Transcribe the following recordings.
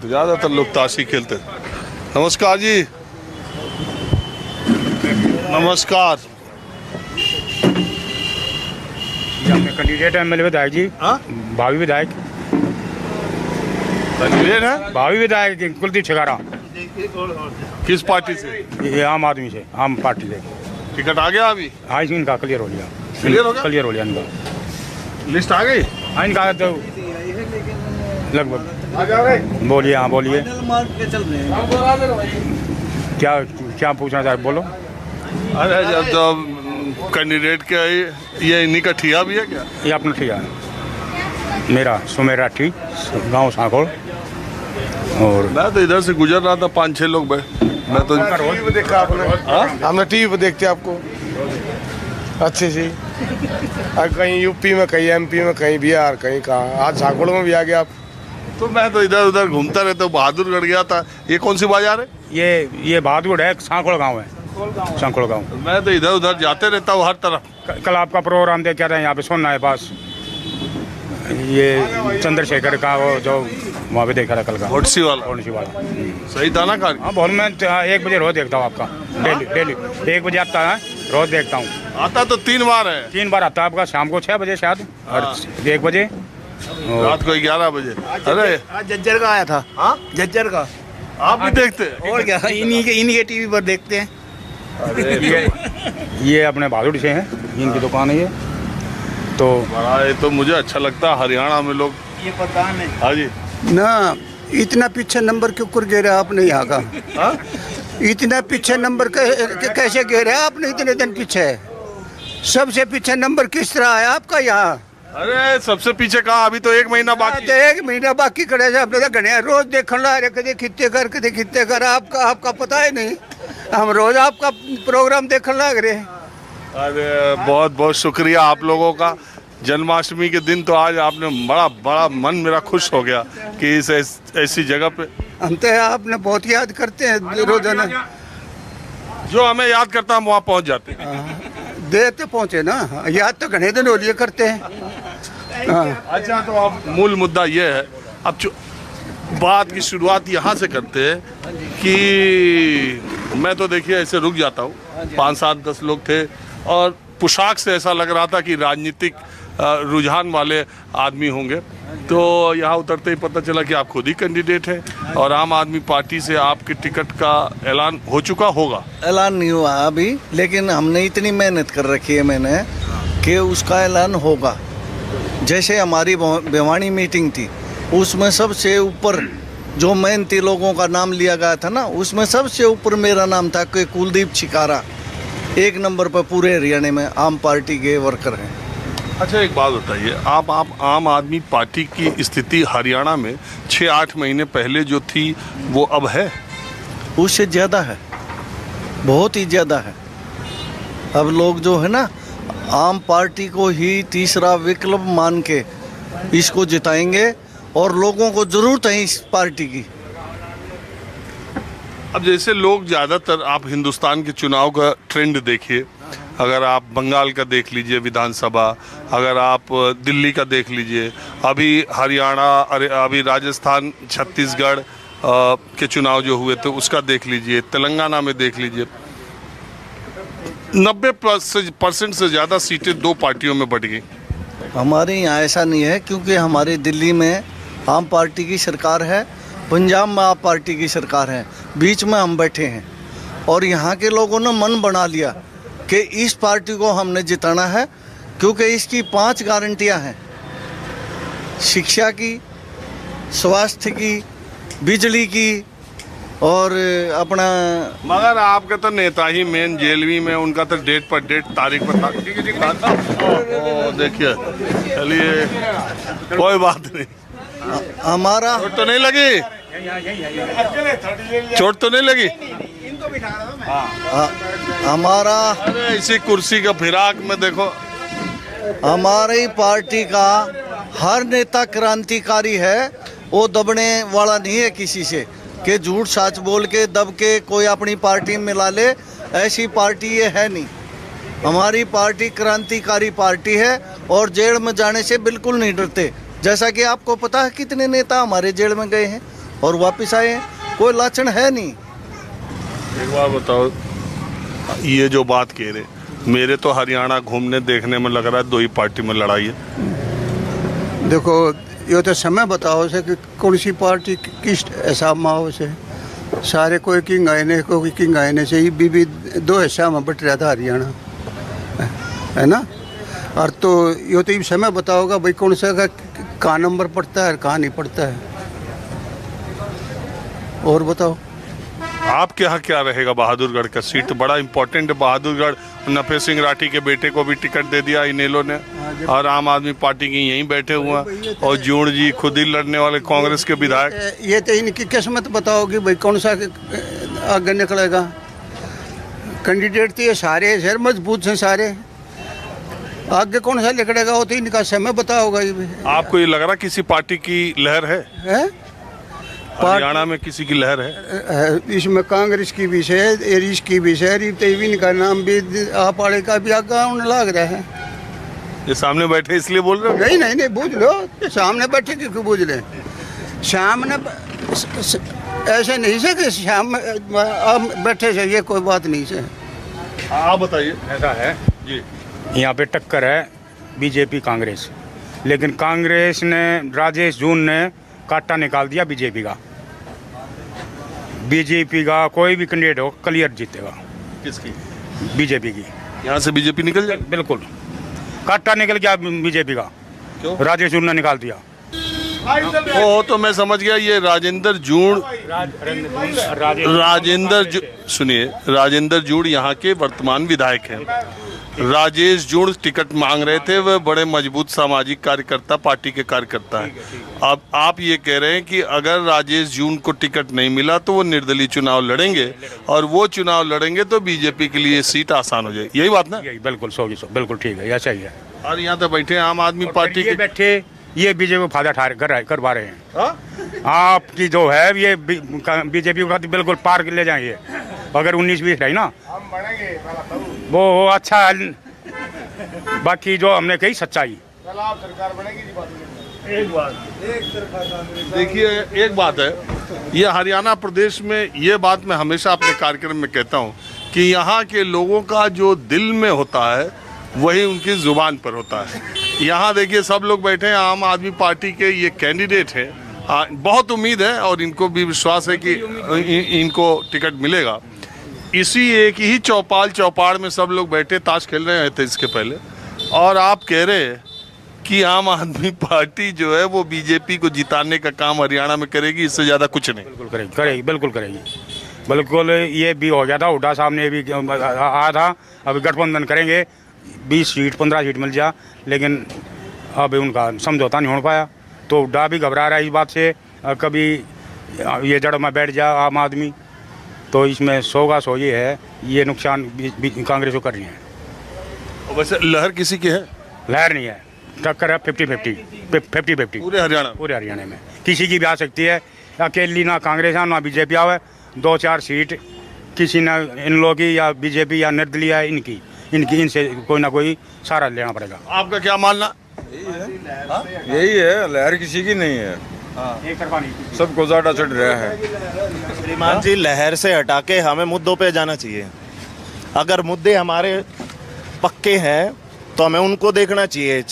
तो ज़्यादातर लोग ताशी खेलते हैं। नमस्कार जी, नमस्कार। कैंडिडेट एमएलए विधायक जी, भावी विधायक, कैंडिडेट है भावी विधायक कुलदीप छिकारा। किस पार्टी से? ये आम आदमी से, आम पार्टी से। टिकट आ गया अभी? हाँ, इनका क्लियर हो लिया। क्लियर हो गया? क्लियर हो लिया इनका। लिस्ट आ गई? हाँ, इनका तो लगभग। बोलिए, हाँ बोलिए, क्या क्या पूछना चाहे बोलो। अरे जब तो कैंडिडेट के ये इन्हीं का ठिया भी है क्या? ये अपना ठिया है मेरा, सुमेरा ठी, गाँव सांकोड़। और मैं तो इधर से गुजर रहा था, 5-6 लोग मैं तो टीवी पे देखा आपने? हमने टीवी पे देखते आपको अच्छे से। कहीं यूपी में, कहीं एमपी में, कहीं बिहार, कहीं कहाँ। आज झाकोड़ में भी आ गया आप। तो मैं तो इधर उधर घूमता रहता हूँ, बहादुरगढ़ गया था। ये कौन सी बाजार है? ये बहादुर है, सांकोड़ गाँव है, सांकोड़ गाँव। मैं तो इधर उधर जाते रहता हूँ हर तरफ। कल आपका प्रोग्राम देख रहे हैं, यहाँ पे सुनना है पास। ये चंद्रशेखर का वो जो वहाँ पे देखा था कल का, होटसी वाला। होटसी वाला सही था ना कार्य? हाँ, बहुत। मैं 1 बजे रोज देखता हूँ आपका, डेली 1 बजे आता है, रोज देखता हूँ। आता तो 3 बार है। 3 बार आता है आपका, शाम को 6 बजे शायद, और 1 बजे, रात को 11 बजे। अरे आज जज्जर का आया था। हाँ, जज्जर का। आप भी देखते हैं? और क्या, इन्हीं के टीवी पर देखते हैं। ये अपने बहादुर से हैं, इनकी दुकान है ये। तो बड़ा ये तो मुझे अच्छा लगता है, हरियाणा में लोग। ये पता नहीं। हाँ जी। ना, इतना पीछे नंबर क्यों कर गिरा आपने यहाँ का? हाँ? इतना पीछे नंबर कैसे गिरा आपने? इतने दिन पीछे, सबसे पीछे नंबर किस तरह है आपका यहाँ? अरे सबसे पीछे कहा, अभी तो 1 महीना बाकी तो 1 महीना बाकी करे से अपने तो घने रोज देखने ला रहे, कदे खित्ते कर आपका पता है नहीं। हम रोज आपका प्रोग्राम देखने लग रहे हैं। अरे बहुत बहुत शुक्रिया आप लोगों का। जन्माष्टमी के दिन तो आज आपने बड़ा मन मेरा खुश हो गया कि इस ऐसी जगह पे हम तो आपने बहुत याद करते हैं रोजाना। जो हमें याद करता हम वहाँ पहुँच जाते हैं। देते पहुँचे ना, याद तो घने दिन हो लिए करते हैं। अच्छा, तो अब मूल मुद्दा ये है, अब बात की शुरुआत यहाँ से करते हैं कि मैं तो देखिए ऐसे रुक जाता हूँ, 5-7-10 लोग थे और पोशाक से ऐसा लग रहा था कि राजनीतिक रुझान वाले आदमी होंगे। तो यहाँ उतरते ही पता चला कि आप खुद ही कैंडिडेट हैं और आम आदमी पार्टी से आपके टिकट का ऐलान हो चुका होगा। ऐलान नहीं हुआ अभी, लेकिन हमने इतनी मेहनत कर रखी है मैंने कि उसका ऐलान होगा। जैसे हमारी भिवानी मीटिंग थी, उसमें सबसे ऊपर जो मेहनती लोगों का नाम लिया गया था ना, उसमें सबसे ऊपर मेरा नाम था कि कुलदीप छिकारा 1 नंबर पर पूरे हरियाणा में आम पार्टी के वर्कर हैं। अच्छा, एक बात बताइए, आप आम आदमी पार्टी की स्थिति हरियाणा में 6-8 महीने पहले जो थी वो अब है? उससे ज़्यादा है, बहुत ही ज़्यादा है। अब लोग जो है ना, आम पार्टी को ही तीसरा विकल्प मान के इसको जिताएंगे और लोगों को ज़रूरत है इस पार्टी की। अब जैसे लोग ज़्यादातर, आप हिंदुस्तान के चुनाव का ट्रेंड देखिए, अगर आप बंगाल का देख लीजिए विधानसभा, अगर आप दिल्ली का देख लीजिए, अभी हरियाणा, अभी राजस्थान, छत्तीसगढ़ के चुनाव जो हुए थे उसका देख लीजिए, तेलंगाना में देख लीजिए, 90% से ज़्यादा सीटें 2 पार्टियों में बट गई। हमारे यहाँ ऐसा नहीं है, क्योंकि हमारे दिल्ली में आम पार्टी की सरकार है, पंजाब में आम पार्टी की सरकार है, बीच में हम बैठे हैं और यहाँ के लोगों ने मन बना लिया कि इस पार्टी को हमने जिताना है, क्योंकि इसकी 5 गारंटियाँ हैं, शिक्षा की, स्वास्थ्य की, बिजली की और अपना। मगर आपके तो नेता ही मेन जेलवी में, उनका तो डेट पर डेट, तारीख पर तारीख। देखिए, चलिए कोई बात नहीं। हमारा चोट तो नहीं लगी? चोट तो नहीं लगी? हमारा अरे इसी कुर्सी का फिराक में देखो। हमारी पार्टी का हर नेता क्रांतिकारी है, वो दबने वाला नहीं है किसी से कि झूठ सच बोल के दब के कोई अपनी पार्टी में मिला ले, ऐसी पार्टी ये है नहीं। हमारी पार्टी क्रांतिकारी पार्टी है और जेल में जाने से बिल्कुल नहीं डरते। जैसा कि आपको पता है कितने नेता हमारे जेल में गए हैं, और वापस आए। कोई लाछन है नहीं। एक बार बताओ, ये जो बात कह रहे, मेरे तो हरियाणा घूमने देखने में लग रहा है दो ही पार्टी में लड़ाई है। देखो ये तो समय बताओ से कि कौन सी पार्टी किस हिसाब में आओ से, सारे कोई किंग आने कोई किंग आने से भी दो हिस्सा में बट रहा था हरियाणा, है ना। और तो ये तो समय बताओगा भाई कौन सा का कहाँ नंबर पड़ता है कहाँ नहीं पड़ता है। और बताओ आपके यहाँ क्या रहेगा? बहादुरगढ़ का सीट तो बड़ा इंपॉर्टेंट है। बहादुरगढ़ नफे सिंह राठी के बेटे को भी टिकट दे दिया इनेलो ने, और आम आदमी पार्टी के यहीं बैठे हुए हैं, और जूड़ जी खुद ही लड़ने वाले कांग्रेस के विधायक। ये तो इनकी किस्मत बताओगी भाई कौन सा आगे निकलेगा। कैंडिडेट तो ये सारे शहर मजबूत हैं सारे, आगे कौन सा निकलेगा वो तो इनका समय बताओगा। ये आपको ये लग रहा किसी पार्टी की लहर है? हरियाणा में किसी की लहर है? इसमें कांग्रेस की भी है, एरिस की भी है, रितेविन का नाम भी आप वाले का भी आगे उन्हें लग रहा है। ये सामने बैठे इसलिए बोल रहे हो? नहीं नहीं नहीं, बूझ लो सामने बैठे क्यों बूझ ले। सामने ऐसे नहीं से कि शाम आप बैठे से, ये कोई बात नहीं से। आप बताइए। ऐसा है जी, यहाँ पे टक्कर है बीजेपी कांग्रेस, लेकिन कांग्रेस ने राजेश जून ने काटा निकाल दिया बीजेपी का। बीजेपी का कोई भी कैंडिडेट हो क्लियर जीतेगा। किसकी? बीजेपी की। यहाँ से बीजेपी निकल जाए? बिल्कुल, काटा निकल गया बीजेपी का। क्यों? राजेश जून ने निकाल दिया। ओ तो मैं समझ गया, ये राजेंद्र जूड़, सुनिए, राजेंद्र जूड़ यहाँ के वर्तमान विधायक हैं। राजेश जूड़ टिकट मांग रहे थे, वह बड़े मजबूत सामाजिक कार्यकर्ता, पार्टी के कार्यकर्ता हैं। अब आप ये कह रहे हैं कि अगर राजेश जूड़ को टिकट नहीं मिला तो वो निर्दलीय चुनाव लड़ेंगे, और वो चुनाव लड़ेंगे तो बीजेपी के लिए सीट आसान हो जाएगी, यही बात ना? यही बिल्कुल 100 बिल्कुल ठीक है, ऐसा ही है। और यहाँ तो बैठे आम आदमी पार्टी के बैठे, ये बीजेपी को फायदा करवा रहे हैं। आपकी जो है ये बीजेपी को बिल्कुल पार ले जाएंगे। अगर 19-20 रही ना वो अच्छा है, बाकी जो हमने कही सच्चाई। देखिए, एक बात है, ये हरियाणा प्रदेश में, ये बात मैं हमेशा अपने कार्यक्रम में कहता हूँ कि यहाँ के लोगों का जो दिल में होता है वही उनकी जुबान पर होता है। यहाँ देखिए सब लोग बैठे हैं, आम आदमी पार्टी के ये कैंडिडेट हैं, बहुत उम्मीद है और इनको भी विश्वास है कि इनको टिकट मिलेगा। इसी एक ही चौपाड़ में सब लोग बैठे ताश खेल रहे थे इसके पहले, और आप कह रहे हैं कि आम आदमी पार्टी जो है वो बीजेपी को जिताने का काम हरियाणा में करेगी, इससे ज़्यादा कुछ नहीं। बिल्कुल करेगी, बिल्कुल करेगी। बिल्कुल ये भी हो गया था, हुड्डा साहब ने भी आया था, अभी गठबंधन करेंगे, 20 सीट 15 सीट मिल जा, लेकिन अभी उनका समझौता नहीं हो पाया। तो हुड्डा भी घबरा रहा है इस बात से, कभी ये जड़ में बैठ जा आम आदमी, तो इसमें 100 ये है, ये नुकसान कांग्रेस को कर रही है। वैसे लहर किसी की है? लहर नहीं है, टक्कर है 50-50 पूरे हरियाणा में किसी की भी आ सकती है। अकेली ना कांग्रेस है ना बीजेपी आवे, 2-4 सीट किसी ना इन लोगों की या बीजेपी या निर्दलीय है इनसे कोई ना कोई सहारा लेना पड़ेगा। आपका क्या मानना? यही है, लहर किसी की नहीं है, सबको ज़्यादा चढ़ रहा है। श्रीमान जी, लहर से हटा के हमें मुद्दों पे जाना चाहिए। अगर मुद्दे हमारे पक्के हैं तो हमें उनको देखना चाहिए।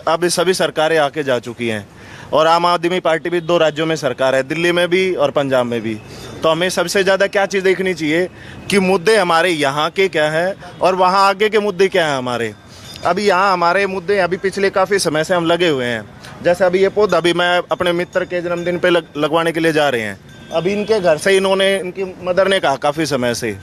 अब सभी सरकारें आके जा चुकी हैं, और आम आदमी पार्टी भी 2 राज्यों में सरकार है, दिल्ली में भी और पंजाब में भी। तो हमें सबसे ज़्यादा क्या चीज़ देखनी चाहिए कि मुद्दे हमारे यहाँ के क्या हैं और वहाँ आगे के मुद्दे क्या हैं हमारे। अभी यहाँ हमारे मुद्दे अभी पिछले काफ़ी समय से हम लगे हुए हैं। जैसे अभी ये पौधा अभी मैं अपने मित्र के जन्मदिन पे लगवाने के लिए जा रहे हैं। अभी इनके घर से इनकी मदर ने कहा काफ़ी समय से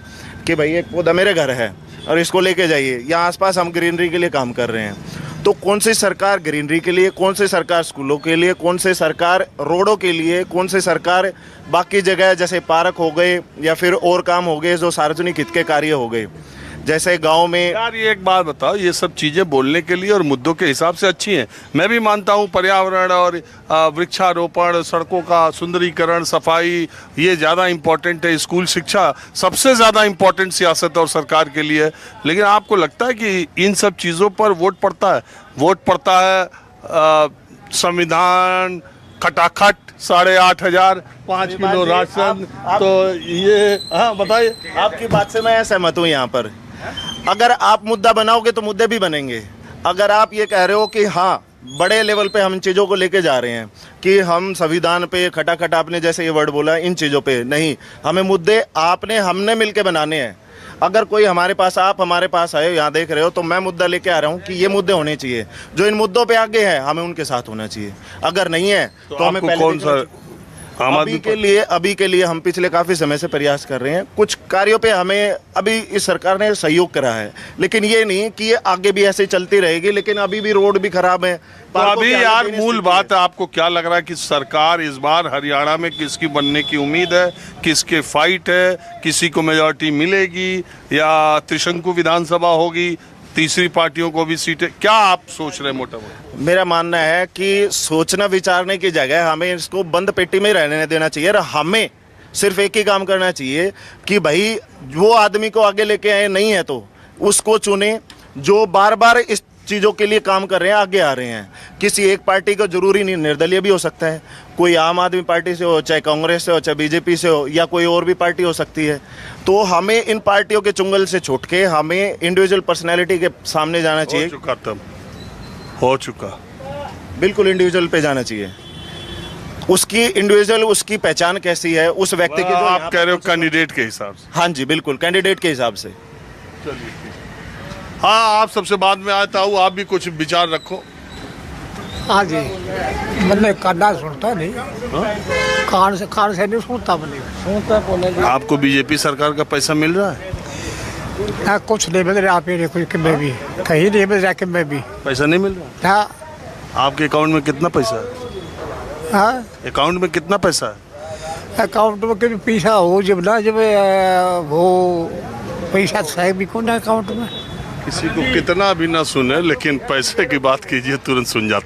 कि भाई एक पौधा मेरे घर है और इसको लेके जाइए। यहाँ आसपास हम ग्रीनरी के लिए काम कर रहे हैं। तो कौन सी सरकार ग्रीनरी के लिए, कौन सी सरकार स्कूलों के लिए, कौन सी सरकार रोडों के लिए, कौन सी सरकार बाकी जगह जैसे पार्क हो गए या फिर और काम हो गए जो सार्वजनिक हित के कार्य हो गए, जैसे गांव में। यार ये एक बात बताओ, ये सब चीज़ें बोलने के लिए और मुद्दों के हिसाब से अच्छी हैं। मैं भी मानता हूँ पर्यावरण और वृक्षारोपण, सड़कों का सुंदरीकरण, सफाई, ये ज़्यादा इम्पोर्टेंट है। स्कूल शिक्षा सबसे ज़्यादा इम्पोर्टेंट सियासत और सरकार के लिए। लेकिन आपको लगता है कि इन सब चीज़ों पर वोट पड़ता है? वोट पड़ता है संविधान, खटाखट 8,500 5 किलो राशन। तो ये हाँ बताइए। आपकी बात से मैं सहमत हूँ। यहाँ पर अगर आप मुद्दा बनाओगे तो मुद्दे भी बनेंगे। अगर आप ये कह रहे हो कि हाँ बड़े लेवल पे हम इन चीज़ों को लेके जा रहे हैं कि हम संविधान पे खटाखट, आपने जैसे ये वर्ड बोला, इन चीज़ों पे नहीं, हमें मुद्दे हमने मिलके बनाने हैं। अगर कोई हमारे पास, आप हमारे पास आए, यहाँ देख रहे हो, तो मैं मुद्दा लेके आ रहा हूँ कि ये मुद्दे होने चाहिए। जो इन मुद्दों पे आगे हैं हमें उनके साथ होना चाहिए। अगर नहीं है तो हमें आपको कौन सा अभी के लिए हम पिछले काफ़ी समय से प्रयास कर रहे हैं। कुछ कार्यों पे हमें अभी इस सरकार ने सहयोग करा है, लेकिन ये नहीं कि ये आगे भी ऐसे चलती रहेगी। लेकिन अभी भी रोड भी खराब है। तो अभी यार मूल बात है, आपको क्या लग रहा है कि सरकार इस बार हरियाणा में किसकी बनने की उम्मीद है, किसके फाइट है, किसी को मेजॉरिटी मिलेगी या त्रिशंकु विधानसभा होगी, तीसरी पार्टियों को भी सीटें, क्या आप सोच रहे हैं मोटा मोटा? मेरा मानना है कि सोचना विचारने की जगह हमें इसको बंद पेटी में रहने देना चाहिए और हमें सिर्फ एक ही काम करना चाहिए कि भाई वो आदमी को आगे लेके आए, नहीं है तो उसको चुने जो बार बार इस चीज़ों के लिए काम कर रहे हैं, आगे आ रहे हैं। किसी एक पार्टी का जरूरी नहीं, निर्दलीय भी हो सकता है, कोई आम आदमी पार्टी से हो, चाहे कांग्रेस से हो, चाहे बीजेपी से हो, या कोई और भी पार्टी हो सकती है। तो हमें इन पार्टियों के चुंगल से छूट के हमें इंडिविजुअल पर्सनैलिटी के सामने जाना चाहिए। हो चुका बिल्कुल इंडिविजुअल पे जाना चाहिए। उसकी इंडिविजुअल, उसकी पहचान कैसी है उस व्यक्ति की, जो आप कह रहे हो कैंडिडेट के हिसाब से? हाँ जी बिल्कुल, कैंडिडेट के हिसाब से। हाँ, आप सबसे बाद में आता हूँ, आप भी कुछ विचार रखो। हाँ जी, मतलब काना सुनता नहीं, कान से नहीं सुनता, सुनता। आपको बीजेपी सरकार का पैसा मिल रहा है? हाँ, कुछ नहीं मिल रहा, आप ही कुछ कि मैं भी कहीं नहीं मिल रहा कि मैं भी पैसा नहीं मिल रहा। हाँ। आपके अकाउंट में कितना पैसा है? हाँ, अकाउंट में कितना पैसा है? अकाउंट में कभी पैसा हो जब ना, जब वो पैसा है भी कौन अकाउंट में। किसी को कितना भी ना सुने, लेकिन पैसे की बात कीजिए तुरंत सुन जाता।